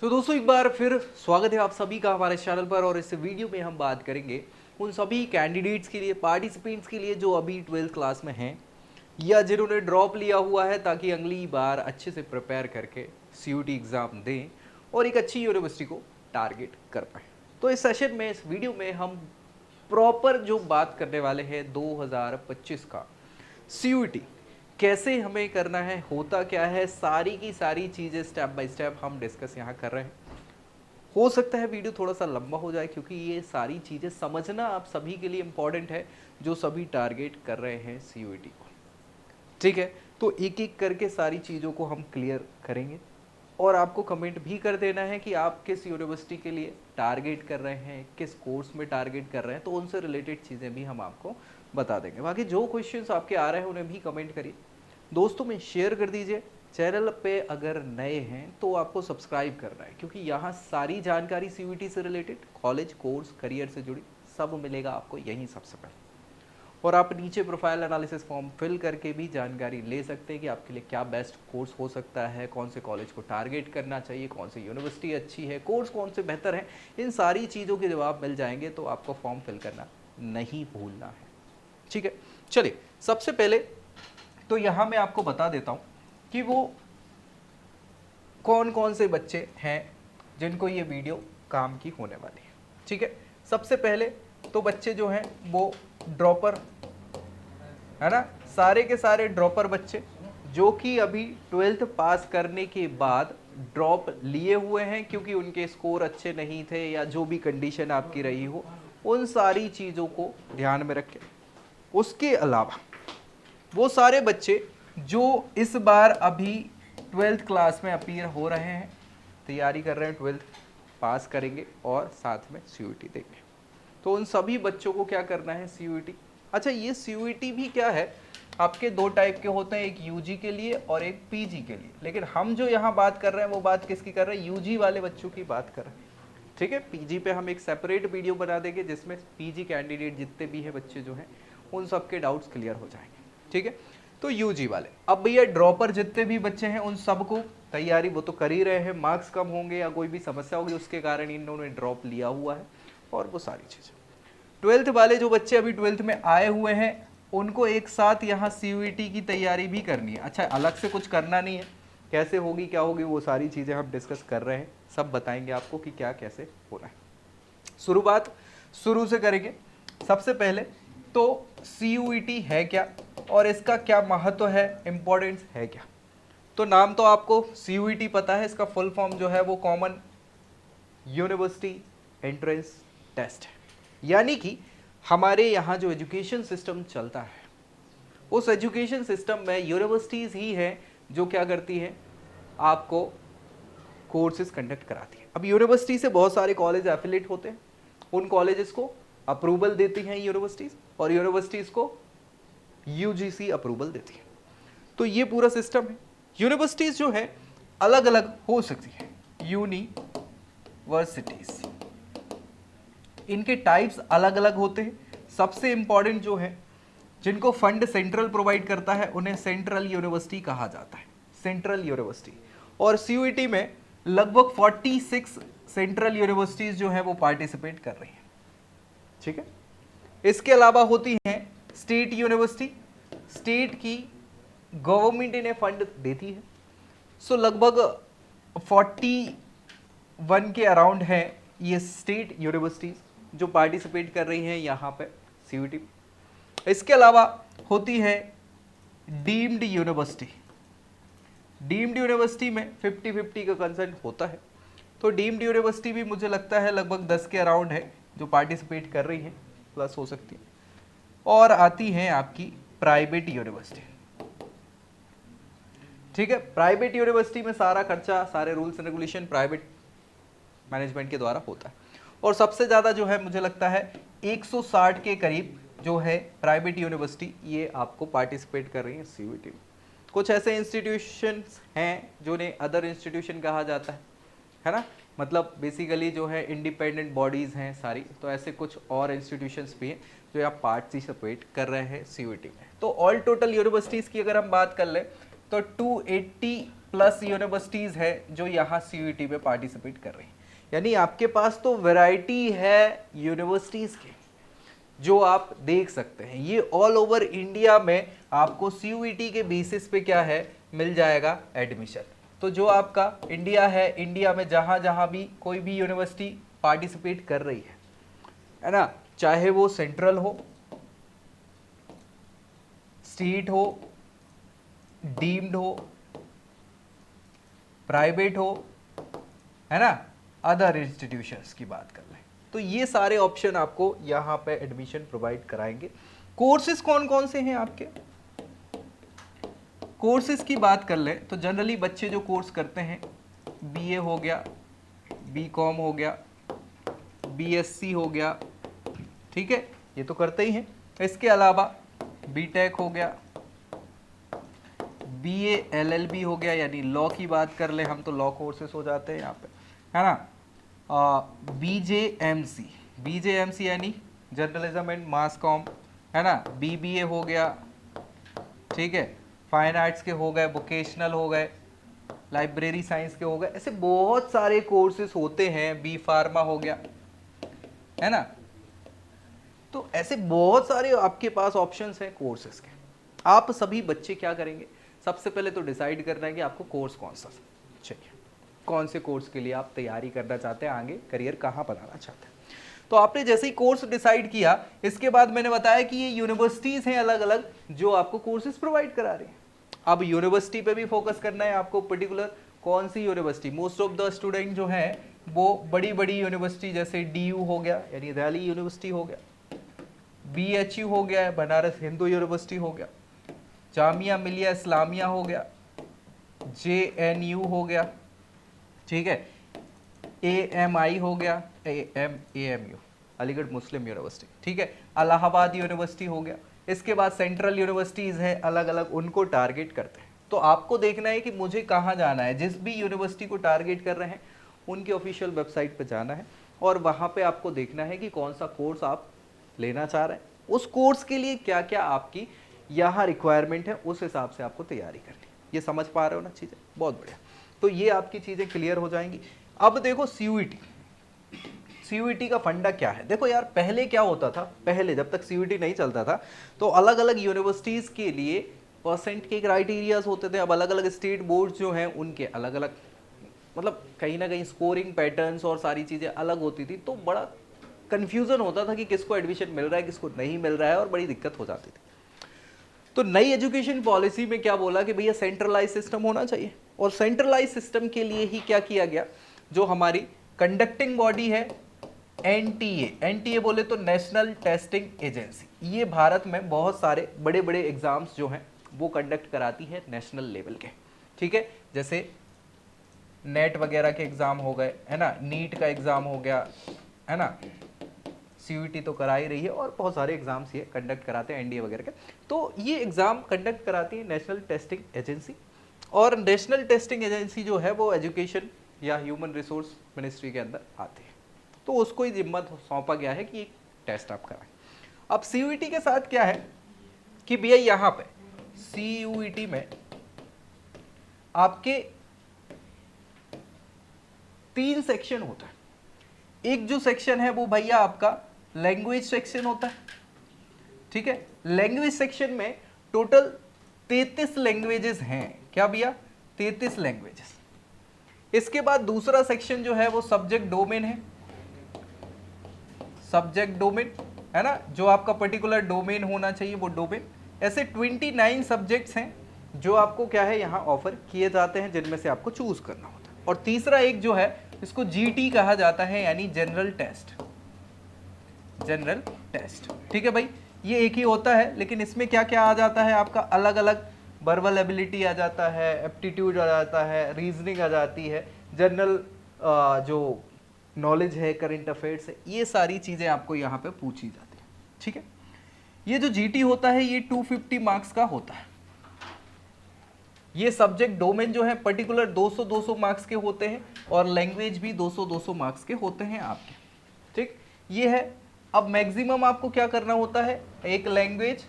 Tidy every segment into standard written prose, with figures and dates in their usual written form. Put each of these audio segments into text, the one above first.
तो दोस्तों एक बार फिर स्वागत है आप सभी का हमारे चैनल पर। और इस वीडियो में हम बात करेंगे उन सभी कैंडिडेट्स के लिए, पार्टिसिपेंट्स के लिए जो अभी 12th क्लास में हैं या जिन्होंने ड्रॉप लिया हुआ है, ताकि अगली बार अच्छे से प्रिपेयर करके CUT एग्ज़ाम दें और एक अच्छी यूनिवर्सिटी को टारगेट कर पाएँ। तो इस सेशन में, इस वीडियो में हम प्रॉपर जो बात करने वाले हैं 2025 का CUT कैसे हमें करना है, होता क्या है, सारी की सारी चीज़ें स्टेप बाय स्टेप हम डिस्कस यहाँ कर रहे हैं। हो सकता है वीडियो थोड़ा सा लंबा हो जाए, क्योंकि ये सारी चीज़ें समझना आप सभी के लिए इम्पॉर्टेंट है जो सभी टारगेट कर रहे हैं CUT को। ठीक है, तो एक एक करके सारी चीज़ों को हम क्लियर करेंगे और आपको कमेंट भी कर देना है कि आप किस यूनिवर्सिटी के लिए टारगेट कर रहे हैं, किस कोर्स में टारगेट कर रहे हैं, तो उनसे रिलेटेड चीज़ें भी हम आपको बता देंगे। बाकी जो क्वेश्चंस आपके आ रहे हैं उन्हें भी कमेंट करिए, दोस्तों में शेयर कर दीजिए। चैनल पे अगर नए हैं तो आपको सब्सक्राइब करना है, क्योंकि यहाँ सारी जानकारी CUT से रिलेटेड, कॉलेज, कोर्स, करियर से जुड़ी सब मिलेगा आपको यहीं सबसे पहले। और आप नीचे प्रोफाइल एनालिसिस फॉर्म फिल करके भी जानकारी ले सकते हैं कि आपके लिए क्या बेस्ट कोर्स हो सकता है, कौन से कॉलेज को टारगेट करना चाहिए, कौन सी यूनिवर्सिटी अच्छी है, कोर्स कौन से बेहतर हैं। इन सारी चीज़ों के जवाब मिल जाएंगे, तो आपको फॉर्म फिल करना नहीं भूलना है। ठीक है, चलिए सबसे पहले तो यहाँ मैं आपको बता देता हूँ कि वो कौन कौन से बच्चे हैं जिनको ये वीडियो काम की होने वाली है। ठीक है, सबसे पहले तो बच्चे जो हैं वो ड्रॉपर है ना, सारे के सारे ड्रॉपर बच्चे जो कि अभी 12th पास करने के बाद ड्रॉप लिए हुए हैं, क्योंकि उनके स्कोर अच्छे नहीं थे या जो भी कंडीशन आपकी रही हो, उन सारी चीज़ों को ध्यान में रखें। उसके अलावा वो सारे बच्चे जो इस बार अभी 12th क्लास में अपीयर हो रहे हैं, तैयारी कर रहे हैं, 12th पास करेंगे और साथ में CUT देंगे, तो उन सभी बच्चों को क्या करना है, CUT। अच्छा, ये CUT भी क्या है, आपके दो टाइप के होते हैं, एक UG के लिए और एक PG के लिए। लेकिन हम जो यहाँ बात कर रहे हैं वो बात किसकी कर रहे हैं, UG वाले बच्चों की बात कर रहे हैं। ठीक है, PG पे हम एक सेपरेट वीडियो बना देंगे जिसमें PG कैंडिडेट जितने भी हैं बच्चे जो हैं उन सबके डाउट्स क्लियर हो जाएंगे। ठीक है, तो UG वाले, अब भैया ड्रॉपर जितने भी बच्चे हैं उन सबको तैयारी वो तो कर ही रहे हैं, मार्क्स कम होंगे या कोई भी समस्या होगी उसके कारण इन्होंने ड्रॉप लिया हुआ है और वो सारी चीज़ें। 12th वाले जो बच्चे अभी 12th में आए हुए हैं उनको एक साथ यहाँ CUT की तैयारी भी करनी है। अच्छा, अलग से कुछ करना नहीं है, कैसे होगी क्या होगी वो सारी चीज़ें हम डिस्कस कर रहे हैं, सब बताएंगे आपको कि क्या कैसे हो रहा है। शुरुआत शुरू से करेंगे। सबसे पहले तो CUT है क्या और इसका क्या महत्व है, इंपॉर्टेंस है क्या। तो नाम तो आपको CUT पता है, इसका फुल फॉर्म जो है वो कॉमन यूनिवर्सिटी एंट्रेंस टेस्ट है। यानी कि हमारे यहाँ जो एजुकेशन सिस्टम चलता है उस एजुकेशन सिस्टम में यूनिवर्सिटीज़ ही हैं जो क्या करती हैं, आपको कोर्सेज कंडक्ट कराती है। अब यूनिवर्सिटी से बहुत सारे कॉलेज एफिलेट होते हैं, उन कॉलेजेस को अप्रूवल देती हैं यूनिवर्सिटीज़ और यूनिवर्सिटीज़ को UGC अप्रूवल देती है। तो ये पूरा सिस्टम है। यूनिवर्सिटीज़ जो है अलग अलग हो सकती है, यूनिवर्सिटीज़, इनके टाइप्स अलग अलग होते हैं। सबसे इंपॉर्टेंट जो है, जिनको फंड सेंट्रल प्रोवाइड करता है उन्हें सेंट्रल यूनिवर्सिटी कहा जाता है, सेंट्रल यूनिवर्सिटी। और CUT में लगभग 46 सेंट्रल यूनिवर्सिटीज जो है वो पार्टिसिपेट कर रही हैं। ठीक है, इसके अलावा होती हैं स्टेट यूनिवर्सिटी, स्टेट की गवर्नमेंट इन्हें फंड देती है। सो लगभग 41 के अराउंड है ये स्टेट यूनिवर्सिटीज जो पार्टिसिपेट कर रही हैं यहाँ पे CUT में। इसके अलावा होती है डीम्ड यूनिवर्सिटी। डीम्ड यूनिवर्सिटी में 50-50 का कंसेंट होता है, तो डीम्ड यूनिवर्सिटी भी मुझे लगता है लगभग 10 के अराउंड है जो पार्टिसिपेट कर रही है, प्लस हो सकती है। और आती है आपकी प्राइवेट यूनिवर्सिटी। ठीक है, प्राइवेट यूनिवर्सिटी में सारा खर्चा, सारे rules and regulation private management के द्वारा होता है। और सबसे ज़्यादा जो है मुझे लगता है 160 के करीब जो है प्राइवेट यूनिवर्सिटी ये आपको पार्टिसिपेट कर रही है CUT में। कुछ ऐसे इंस्टीट्यूशंस हैं जिन्हें अदर इंस्टीट्यूशन कहा जाता है ना, मतलब बेसिकली जो है इंडिपेंडेंट बॉडीज़ हैं सारी, तो ऐसे कुछ और इंस्टीट्यूशंस भी हैं जो यहाँ पार्टिसिपेट कर रहे हैं CUT में। तो ऑल टोटल यूनिवर्सिटीज़ की अगर हम बात कर लें तो 280 प्लस यूनिवर्सिटीज है जो यहाँ CUET में पार्टिसिपेट कर रही हैं। यानी आपके पास तो वैरायटी है यूनिवर्सिटीज की जो आप देख सकते हैं। ये ऑल ओवर इंडिया में आपको CUET के बेसिस पे क्या है मिल जाएगा एडमिशन। तो जो आपका इंडिया है, इंडिया में जहां जहां भी कोई भी यूनिवर्सिटी पार्टिसिपेट कर रही है ना, चाहे वो सेंट्रल हो, स्टेट हो, डीम्ड हो, प्राइवेट हो, है ना, अदर इंस्टीट्यूशंस की बात कर लें तो ये सारे ऑप्शन आपको यहाँ पे एडमिशन प्रोवाइड कराएंगे। कोर्सेज कौन कौन से हैं आपके, कोर्सेज की बात कर लें तो जनरली बच्चे जो कोर्स करते हैं BA हो गया, BCom हो गया, BSc हो गया, ठीक है, ये तो करते ही हैं। इसके अलावा BTech हो गया, BA LLB हो गया, यानी लॉ की बात कर ले हम तो लॉ कोर्सेस हो जाते हैं यहाँ पे, है ना। BJMC यानी जर्नलिज्म एंड मास कॉम, है ना। BBA हो गया, ठीक है, फाइन आर्ट्स के हो गए, वोकेशनल हो गए, लाइब्रेरी साइंस के हो गए, ऐसे बहुत सारे कोर्सेज होते हैं। B फार्मा हो गया, है ना। तो ऐसे बहुत सारे आपके पास ऑप्शंस हैं कोर्सेज के। आप सभी बच्चे क्या करेंगे, सबसे पहले तो डिसाइड करना है कि आपको कोर्स कौन सा चाहिए, कौन से कोर्स के लिए आप तैयारी करना चाहते हैं, आगे करियर कहाँ बनाना चाहते हैं। तो आपने जैसे ही कोर्स डिसाइड किया, इसके बाद मैंने बताया कि ये यूनिवर्सिटीज हैं अलग अलग जो आपको कोर्सेज प्रोवाइड करा रही हैं। अब यूनिवर्सिटी पे भी फोकस करना है आपको, पर्टिकुलर कौन सी university. Most of the student जो है वो बड़ी बड़ी यूनिवर्सिटी जैसे DU हो गया यानी दिल्ली यूनिवर्सिटी हो गया, BHU हो गया, बनारस हिंदू यूनिवर्सिटी हो गया, जामिया मिलिया इस्लामिया हो गया, JNU हो गया, ठीक है, AMI हो गया, AMU अलीगढ़ मुस्लिम यूनिवर्सिटी, ठीक है, इलाहाबाद यूनिवर्सिटी हो गया। इसके बाद सेंट्रल यूनिवर्सिटीज़ हैं अलग अलग, उनको टारगेट करते हैं। तो आपको देखना है कि मुझे कहाँ जाना है। जिस भी यूनिवर्सिटी को टारगेट कर रहे हैं उनकी ऑफिशियल वेबसाइट पर जाना है और वहाँ पे आपको देखना है कि कौन सा कोर्स आप लेना चाह रहे हैं, उस कोर्स के लिए क्या क्या आपकी यहाँ रिक्वायरमेंट है, उस हिसाब से आपको तैयारी करनी है। ये समझ पा रहे हो ना चीज़ें, बहुत बढ़िया। तो ये आपकी चीज़ें क्लियर हो जाएंगी। अब देखो CUET का फंडा क्या है। देखो यार पहले क्या होता था, पहले जब तक CUET नहीं चलता था तो अलग अलग यूनिवर्सिटीज़ के लिए परसेंट के क्राइटेरियाज होते थे। अब अलग अलग स्टेट बोर्ड जो हैं उनके अलग अलग, मतलब कहीं ना कहीं स्कोरिंग पैटर्न्स और सारी चीज़ें अलग होती थी, तो बड़ा कन्फ्यूज़न होता था कि किसको एडमिशन मिल रहा है किसको नहीं मिल रहा है, और बड़ी दिक्कत हो जाती थी। तो नई एजुकेशन पॉलिसी में क्या बोला कि भैया सेंट्रलाइज सिस्टम होना चाहिए, और सेंट्रलाइज सिस्टम के लिए ही क्या किया गया, जो हमारी कंडक्टिंग बॉडी है NTA बोले तो नेशनल टेस्टिंग एजेंसी, ये भारत में बहुत सारे बड़े बड़े एग्जाम्स जो हैं वो कंडक्ट कराती है नेशनल लेवल के, ठीक है। जैसे नेट वगैरह के एग्जाम हो गए, है ना, नीट का एग्जाम हो गया, है ना, CUET तो करा ही रही है, और बहुत सारे एग्जाम्स ये कंडक्ट कराते हैं NDA वगैरह के। तो ये एग्जाम कंडक्ट कराती है नेशनल टेस्टिंग एजेंसी, और नेशनल टेस्टिंग एजेंसी जो है वो एजुकेशन या ह्यूमन रिसोर्स मिनिस्ट्री के अंदर आती है। तो उसको ही जिम्मा सौंपा गया है कि एक टेस्ट आप कराएं। अब CUET के साथ क्या है कि भैया यहाँ पे CUET में आपके 3 सेक्शन होता है। एक जो सेक्शन है वो भैया आपका लैंग्वेज सेक्शन होता है, ठीक है। लैंग्वेज सेक्शन में टोटल 33 लैंग्वेजेस हैं। क्या भैया, 33 लैंग्वेजेस। इसके बाद दूसरा सेक्शन जो है वो सब्जेक्ट डोमेन है, सब्जेक्ट डोमेन, है ना, जो आपका पर्टिकुलर डोमेन होना चाहिए वो डोमेन। ऐसे 29 सब्जेक्ट्स हैं जो आपको क्या है यहाँ ऑफर किए जाते हैं, जिनमें से आपको चूज करना होता है। और तीसरा एक जो है इसको GT कहा जाता है, यानी जनरल टेस्ट, जनरल टेस्ट, ठीक है भाई। ये एक ही होता है, लेकिन इसमें क्या क्या आ जाता है आपका, अलग अलग वर्बल एबिलिटी आ जाता है, एप्टीट्यूड आ जाता है, रीजनिंग आ जाती है, जनरल जो नॉलेज है, करंट अफेयर्स है, ये सारी चीज़ें आपको यहाँ पे पूछी जाती है, ठीक है। ये जो GT होता है ये 250 मार्क्स का होता है। ये सब्जेक्ट डोमेन जो है पर्टिकुलर 200 मार्क्स के होते हैं, और लैंग्वेज भी 200 मार्क्स के होते हैं आपके, ठीक, ये है। अब मैक्सिमम आपको क्या करना होता है, एक लैंग्वेज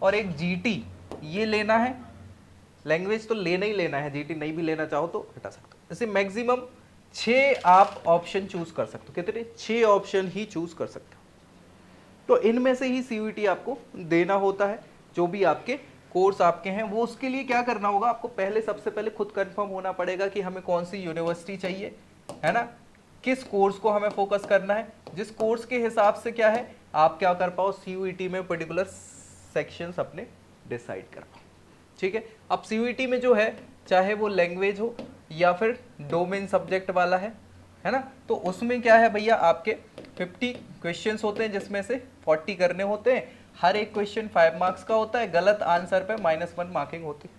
और एक GT ये लेना है। लैंग्वेज तो लेना ही लेना है, जीटी नहीं भी लेना चाहो तो हटा सकते हो। जैसे मैक्सिमम 6 आप ऑप्शन चूज कर सकते हो, कितने 6 ऑप्शन ही चूज कर सकते हो। तो इनमें से ही सीयूईटी आपको देना होता है। जो भी आपके कोर्स आपके हैं वो उसके लिए क्या करना होगा, आपको पहले सबसे पहले खुद कंफर्म होना पड़ेगा कि हमें कौन सी यूनिवर्सिटी चाहिए, है ना, किस कोर्स को हमें फोकस करना है, जिस कोर्स के हिसाब से क्या है आप क्या कर पाओ सीयूईटी में पर्टिकुलर सेक्शंस अपने डिसाइड कर पाओ। ठीक है, अब सीयूईटी में जो है चाहे वो लैंग्वेज हो या फिर डोमेन सब्जेक्ट वाला है ना, तो उसमें क्या है भैया आपके 50 क्वेश्चंस होते हैं जिसमें से 40 करने होते हैं। हर एक क्वेश्चन 5 मार्क्स का होता है, गलत आंसर पे -1 मार्किंग होती है।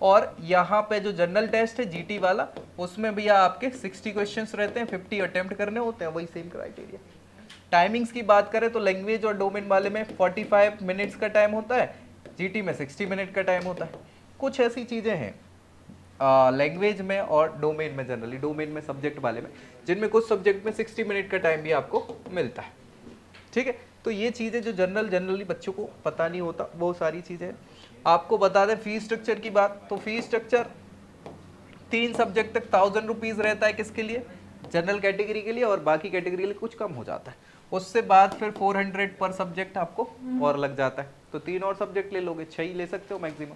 और यहाँ पे जो जनरल टेस्ट है जीटी वाला, उसमें भैया आपके 60 क्वेश्चंस रहते हैं, 50 अटेम्प्ट करने होते हैं, वही सेम क्राइटेरिया। टाइमिंग्स की बात करें तो लैंग्वेज और डोमेन वाले में 45 मिनट्स का टाइम होता है, जीटी में 60 मिनट का टाइम होता है। कुछ ऐसी चीज़ें हैं लैंग्वेज में और डोमेन में, जनरली डोमेन में सब्जेक्ट वाले में, जिनमें कुछ सब्जेक्ट में 60 मिनट का टाइम भी आपको मिलता है। ठीक है, तो ये चीज़ें जो जनरली बच्चों को पता नहीं होता, वो सारी चीज़ें आपको बता दें। फीस स्ट्रक्चर की बात, तो फीस स्ट्रक्चर 3 सब्जेक्ट तक 1000 रुपीज़ रहता है, किसके लिए, जनरल कैटेगरी के लिए, और बाकी कैटेगरी के लिए कुछ कम हो जाता है। उससे बाद फिर 400 पर सब्जेक्ट आपको और लग जाता है। तो 3 और सब्जेक्ट ले लोगे, 6 ही ले सकते हो मैक्सिमम,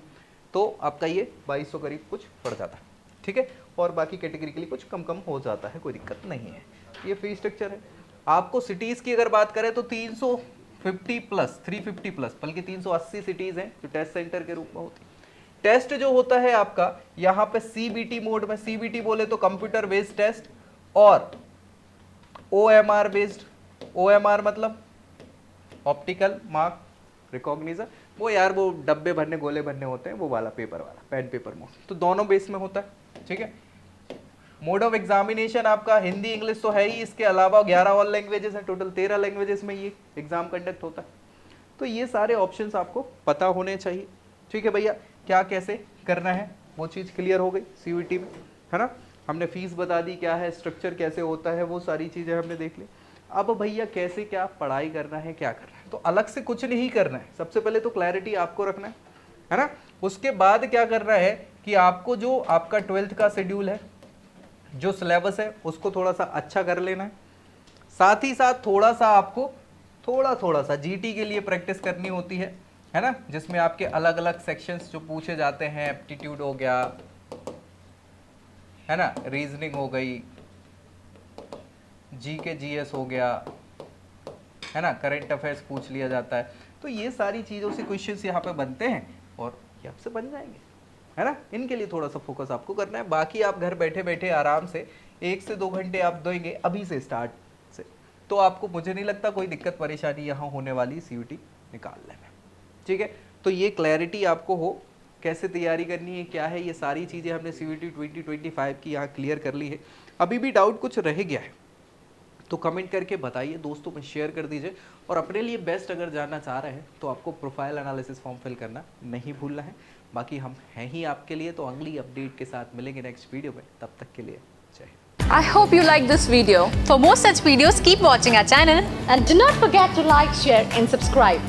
तो आपका ये 2200 करीब कुछ पड़ जाता है। ठीक है, और बाकी कैटेगरी के लिए कुछ कम हो जाता है, कोई दिक्कत नहीं है। ये फीस स्ट्रक्चर है। आपको सिटीज़ की अगर बात करें तो 350 प्लस 350 प्लस बल्कि 380 सिटीज़ हैं जो टेस्ट सेंटर के रूप में होती है। टेस्ट जो होता है आपका यहाँ पे सीबीटी मोड में, सीबीटी बोले तो कंप्यूटर बेस्ड टेस्ट, और ओएमआर बेस्ड, ओएमआर मतलब ऑप्टिकल मार्क रिकॉग्निशन, वो यार वो डब्बे भरने गोले भरने होते हैं, वो वाला पेपर वाला पेन पेपर मोड, तो दोनों बेस में होता है। ठीक है, मोड ऑफ एग्जामिनेशन आपका हिंदी इंग्लिश तो है ही, इसके अलावा 11 और लैंग्वेजेस हैं, टोटल 13 लैंग्वेजेस में ये एग्जाम कंडक्ट होता है। तो ये सारे ऑप्शंस आपको पता होने चाहिए। ठीक है भैया, क्या कैसे करना है वो चीज़ क्लियर हो गई सीयूईटी में, है ना। हमने फीस बता दी, क्या है स्ट्रक्चर कैसे होता है, वो सारी चीज़ें हमने देख ली। अब भैया कैसे क्या पढ़ाई करना है, क्या करना है, तो अलग से कुछ नहीं करना है। सबसे पहले तो क्लैरिटी आपको रखना है ना। उसके बाद क्या करना है कि आपको जो आपका 12th का शेड्यूल है, जो सिलेबस है, उसको थोड़ा सा अच्छा कर लेना है। साथ ही साथ थोड़ा सा आपको थोड़ा सा जीटी के लिए प्रैक्टिस करनी होती है ना, जिसमें आपके अलग अलग सेक्शंस जो पूछे जाते हैं, एप्टीट्यूड हो गया, है ना, रीजनिंग हो गई, जीके जीएस हो गया, है ना, करंट अफेयर्स पूछ लिया जाता है। तो ये सारी चीज़ों से क्वेश्चंस यहाँ पे बनते हैं और ये आपसे बन जाएंगे, है ना। इनके लिए थोड़ा सा फोकस आपको करना है। बाकी आप घर बैठे बैठे आराम से 1 से 2 घंटे आप देंगे अभी से स्टार्ट से, तो आपको मुझे नहीं लगता कोई दिक्कत परेशानी यहाँ होने वाली सीयूईटी निकालने में। ठीक है, तो ये क्लैरिटी आपको हो कैसे तैयारी करनी है, क्या है, ये सारी चीज़ें हमने सीयूईटी 2025 की यहाँ क्लियर कर ली है। अभी भी डाउट कुछ रह गया है तो कमेंट करके बताइए, दोस्तों में शेयर कर दीजिए, और अपने लिए बेस्ट अगर जानना चाह रहे हैं तो आपको प्रोफाइल एनालिसिस फॉर्म फिल करना नहीं भूलना है। बाकी हम हैं ही आपके लिए, तो अगली अपडेट के साथ मिलेंगे नेक्स्ट वीडियो में, तब तक के लिए जय Hind. I hope you like this video. For more such videos, keep watching our channel and do not forget to like, share and subscribe.